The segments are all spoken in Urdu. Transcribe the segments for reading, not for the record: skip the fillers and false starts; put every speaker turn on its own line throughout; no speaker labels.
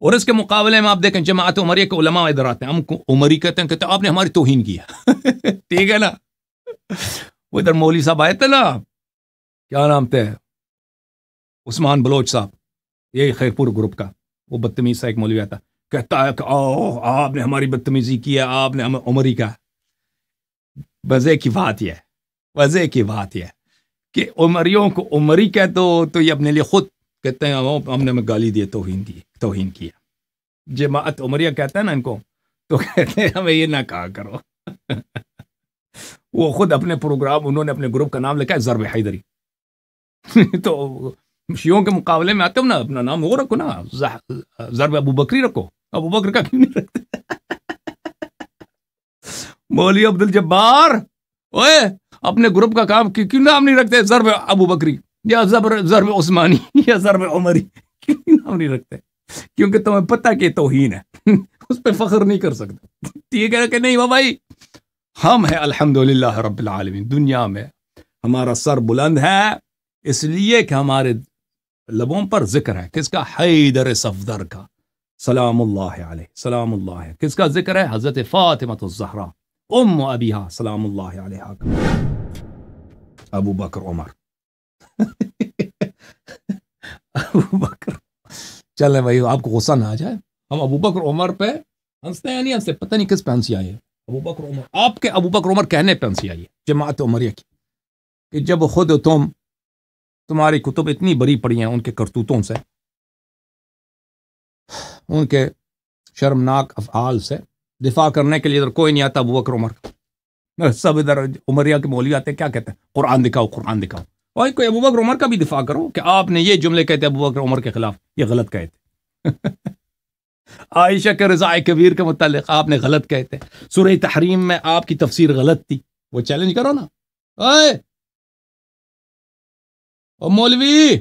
اور اس کے مقابلے میں آپ دیکھیں جماعت عمریہ کے علماء ادھر آتے ہیں، ہم کو عمری کہتے ہیں، آپ نے ہماری توہین کیا ٹھیک ہے نا. وہ ادھر مولوی صاحب آئے تھے نا، کیا نام تھے، عثمان بلوچ صاحب، یہ خیرپور گروپ کا، وہ بدتمیز سا ایک مولوی آتا، کہتا ہے کہ آپ نے ہماری بدتمیزی کی ہے، آپ نے ہمیں عمری کا. مزے کی بات یہ ہے کہ عمریوں کو عمری کہہ دو تو یہ اپنے لیے خود کہتے ہیں ہم نے ہمیں گالی دی، توہین کیا. جماعت عمریہ کہتا ہے نا ان کو، تو کہتے ہیں ہمیں یہ نہ کہا کرو. وہ خود اپنے پروگرام، انہوں نے اپنے گروپ کا نام لکھا ہے ضرب حیدری. تو شیعوں کے مقابلے میں آتے ہو نا، اپنا نام وہ رکھو نا، ضرب ابو بکری رکھو. ابو بکر کا کیوں نہیں رکھتے؟ مولوی عبد الجبار اوئے اپنے گروپ کا کام کیوں نام نہیں رکھتے ضرب ابو بکری یا ضرب عثمانی یا ضرب عمری؟ کیوں نام نہیں رکھتے؟ کیونکہ تمہیں پتہ کہ توہین ہے، اس پہ فخر نہیں کر سکتے. ٹھیک ہے کہ نہیں بھائی؟ ہم ہیں الحمدللہ رب العالمین، دنیا میں ہمارا سر بلند ہے اس لیے کہ ہمارے لبوں پر ذکر ہے کس کا؟ حیدر صفدر کا سلام اللہ علیہ، سلام اللہ ہے. کس کا ذکر ہے؟ حضرت فاطمہ الزہرا ام ابیہا سلام اللہ علیہا کا. ابو بکر عمر ابو بکر. چلیں بھائی، آپ کو غصہ نہ آ جائے، ہم ابو بکر عمر پہ ہنستے ہیں یا نہیں ہنستے؟ پتہ نہیں کس پہ ہنسی آئی ہے. ابو بکر عمر، آپ کے ابو بکر عمر کہنے پہ ہنسی آئی ہے جماعت عمریہ کی، کہ جب خود تمہاری کتب اتنی بری پڑی ہیں ان کے کرتوتوں سے، ان کے شرمناک افعال سے، دفاع کرنے کے لیے ادھر کوئی نہیں آتا ابو بکر عمر کا. سب ادھر عمریہ کے مولوی آتے ہیں، کیا کہتے ہیں؟ قرآن دکھاؤ، قرآن دکھاؤ. اور کوئی ابو بکر عمر کا بھی دفاع کرو کہ آپ نے یہ جملے کہتے ابو بکر عمر کے خلاف، یہ غلط کہتے. عائشہ کے رضاء کبیر کے متعلق آپ نے غلط کہتے. سورہ تحریم میں آپ کی تفسیر غلط تھی، وہ چیلنج کرو نا. او مولوی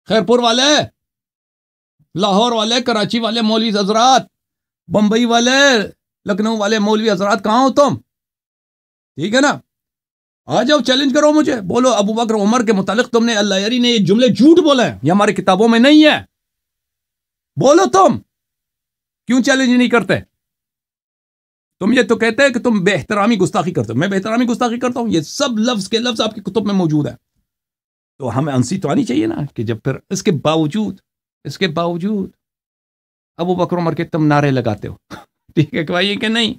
خیرپور والے، لاہور والے، کراچی والے مولوی حضرات، بمبئی والے، لکھنؤ والے مولوی حضرات، کہاں ہو تم؟ ٹھیک ہے نا، آ جاؤ چیلنج کرو مجھے، بولو ابو بکر عمر کے متعلق تم نے، اللہ یاری نے یہ جملے جھوٹ بولے ہیں، یہ ہماری کتابوں میں نہیں ہے. بولو تم کیوں چیلنج نہیں کرتے؟ تم یہ تو کہتے ہیں کہ تم بے احترامی گستاخی کرتے ہو. میں بے احترامی گستاخی کرتا ہوں؟ یہ سب لفظ کے لفظ آپ کی کتب میں موجود ہے. تو ہمیں ہنسی تو آنی چاہیے نا کہ جب پھر اس کے باوجود ابو بکر عمر کے تم نعرے لگاتے ہو. ٹھیک ہے کہ بھائی کہ نہیں؟